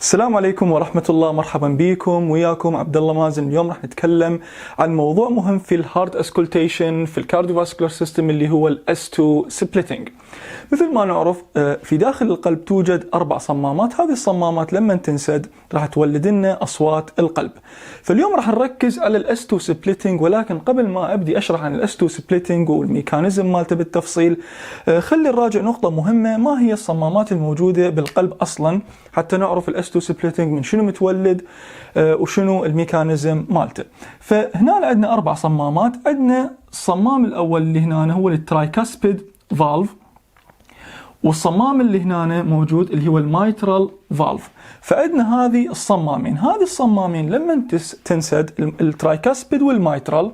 السلام عليكم ورحمة الله، مرحبا بكم وياكم عبد الله مازن. اليوم راح نتكلم عن موضوع مهم في الهارت اسكولتيشن في الكارديوفاسكولار سيستم اللي هو الاس 2 سبليتنج. مثل ما نعرف في داخل القلب توجد 4 صمامات، هذه الصمامات لما تنسد راح تولد لنا اصوات القلب. فاليوم راح نركز على الاس 2 سبليتنج، ولكن قبل ما ابدي اشرح عن الاس 2 سبليتنج والميكانيزم مالته بالتفصيل خلي نراجع نقطة مهمة، ما هي الصمامات الموجودة بالقلب اصلا حتى نعرف الاس 2 سبليتنج من شنو متولد وشنو الميكانيزم مالته. فهنا عندنا 4 صمامات. عندنا الصمام الاول اللي هنا هو الترايكاسبيد فالف، والصمام اللي هنا موجود اللي هو الميترال فالف. فعندنا هذه الصمامين لما تنسد الترايكاسبيد والميترال،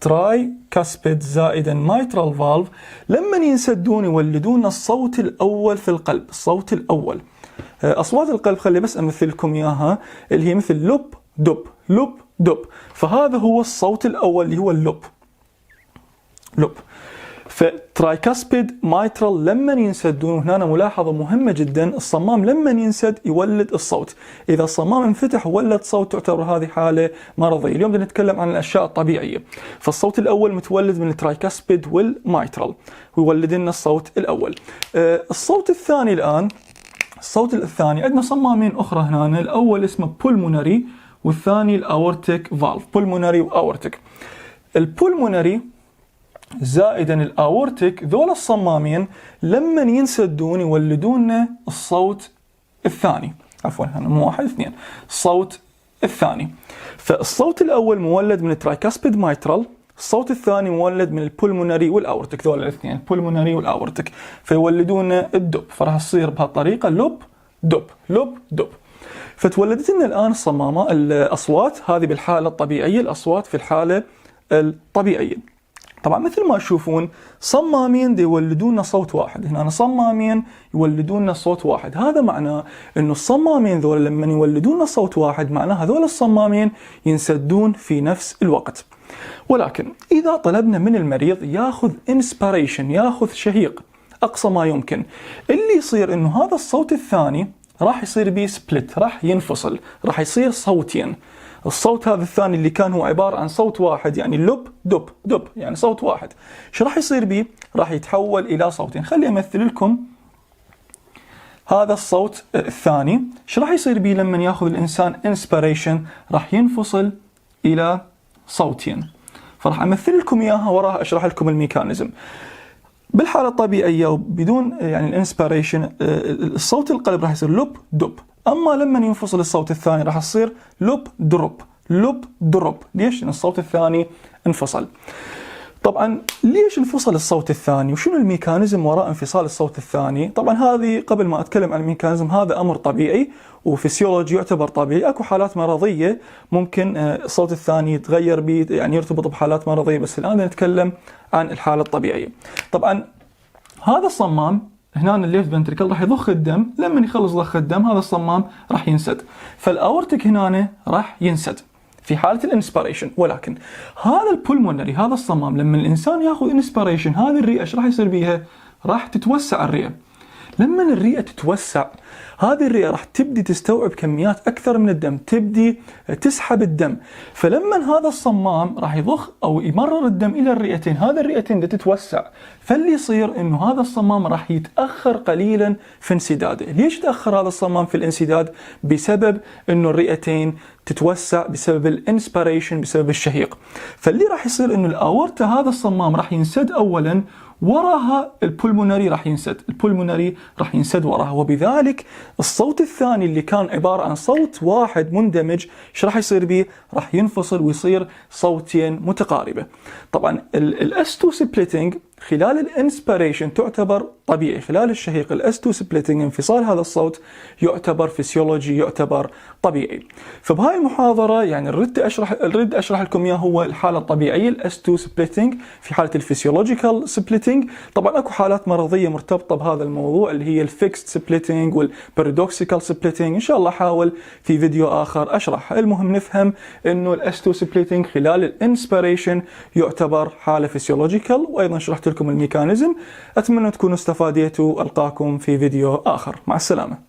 ترايكاسبيد زائدا ميترال فالف، لما ينسدون يولدون الصوت الاول في القلب. الصوت الاول اصوات القلب خلي بس امثل لكم اياها، اللي هي مثل لوب دب لوب دب، فهذا هو الصوت الاول اللي هو اللوب لوب. فترايكاسبيد مايترال لما ينسدون، هنا ملاحظة مهمة جدا، الصمام لما ينسد يولد الصوت. إذا الصمام انفتح وولد صوت تعتبر هذه حالة مرضية. اليوم بدنا نتكلم عن الأشياء الطبيعية. فالصوت الأول متولد من الترايكاسبيد والمايترال ويولد لنا الصوت الأول. الصوت الثاني الآن، الصوت الثاني عندنا صمامين أخرى هنا، الأول اسمه pulmonary والثاني الأورتيك فالف. pulmonary وأورتيك. البولمونري زائدا الاورتيك، ذول الصمامين لما ينسدون يولدون الصوت الثاني، عفوا هنا مو واحد اثنين، الصوت الثاني. فالصوت الاول مولد من الترايكاسبيد مايترال، الصوت الثاني مولد من البولمونري والاورتيك، ذول الاثنين البولمونري والاورتيك، فيولدون الدب. فراح تصير بهالطريقه لوب دب لوب دب. فتولدت لنا الان الصمامه الاصوات هذه بالحاله الطبيعيه، الاصوات في الحاله الطبيعيه. طبعا مثل ما تشوفون صمامين دي يولدون صوت واحد، هنا صمامين يولدون صوت واحد. هذا معناه انه الصمامين ذول لما يولدون صوت واحد معناه هذول الصمامين ينسدون في نفس الوقت. ولكن اذا طلبنا من المريض ياخذ انسبيريشن، ياخذ شهيق اقصى ما يمكن، اللي يصير انه هذا الصوت الثاني راح يصير بيه سبلت، راح ينفصل، راح يصير صوتين. الصوت هذا الثاني اللي كان هو عبارة عن صوت واحد، يعني لب دب دب يعني صوت واحد، شو راح يصير بيه؟ راح يتحول إلى صوتين. خلي أمثل لكم هذا الصوت الثاني، شو راح يصير بيه لما ياخذ الإنسان انسبيريشن؟ راح ينفصل إلى صوتين. فراح أمثل لكم إياها وراها أشرح لكم الميكانيزم. بالحالة الطبيعية وبدون يعني الانسبيريشن الصوت القلب راح يصير لب دب، أما لما ينفصل الصوت الثاني راح يصير لب دروب لب دروب. ليش؟ لأن الصوت الثاني انفصل. طبعا ليش انفصل الصوت الثاني وشنو الميكانيزم وراء انفصال الصوت الثاني؟ طبعا هذه قبل ما أتكلم عن الميكانيزم هذا أمر طبيعي وفسيولوجي يعتبر طبيعي. أكو حالات مرضية ممكن الصوت الثاني يتغير بيه، يعني يرتبط بحالات مرضية، بس الآن نتكلم عن الحالة الطبيعية. طبعا هذا الصمام هنا الليفت فنتريكل راح يضخ الدم، لما يخلص ضخ الدم هذا الصمام راح ينسد، فالاورتيك هنا راح ينسد في حالة الانسبيريشن. ولكن هذا البولمونري، هذا الصمام لما الانسان ياخذ انسبيريشن، هذه الرئة ايش راح يصير بيها؟ راح تتوسع الرئة. لما الرئة تتوسع هذه الرئة راح تبدي تستوعب كميات أكثر من الدم، تبدي تسحب الدم. فلما هذا الصمام راح يضخ أو يمرر الدم إلى الرئتين، هذه الرئتين تتوسع، فاللي يصير إنه هذا الصمام راح يتأخر قليلا في انسداده. ليش يتأخر هذا الصمام في الانسداد؟ بسبب إنه الرئتين تتوسع بسبب الانسبيريشن، بسبب الشهيق. فاللي راح يصير إنه الأورطة هذا الصمام راح ينسد أولا، وراها البولمونري راح ينسد، البولمونري راح ينسد وراها، وبذلك الصوت الثاني اللي كان عبارة عن صوت واحد مندمج ايش راح يصير به؟ راح ينفصل ويصير صوتين متقاربة. طبعا الاس 2 سبليتنج خلال الانسبيريشن تعتبر طبيعي، خلال الشهيق الاس 2 سبليتنج انفصال هذا الصوت يعتبر فسيولوجي، يعتبر طبيعي. فبهاي المحاضرة يعني الرد اشرح لكم اياه هو الحالة الطبيعية الاس 2 سبليتنج في حالة الفسيولوجيكال سبليتنج. طبعا اكو حالات مرضية مرتبطة بهذا الموضوع اللي هي الفيكست سبليتنج والبارادوكسيكال سبليتنج، ان شاء الله احاول في فيديو اخر اشرح. المهم نفهم انه الاس 2 سبليتنج خلال الانسبيريشن يعتبر حالة فسيولوجيكال، وايضا شرحت لكم الميكانيزم. اتمنى تكونوا استفاديتوا، القاكم في فيديو اخر، مع السلامة.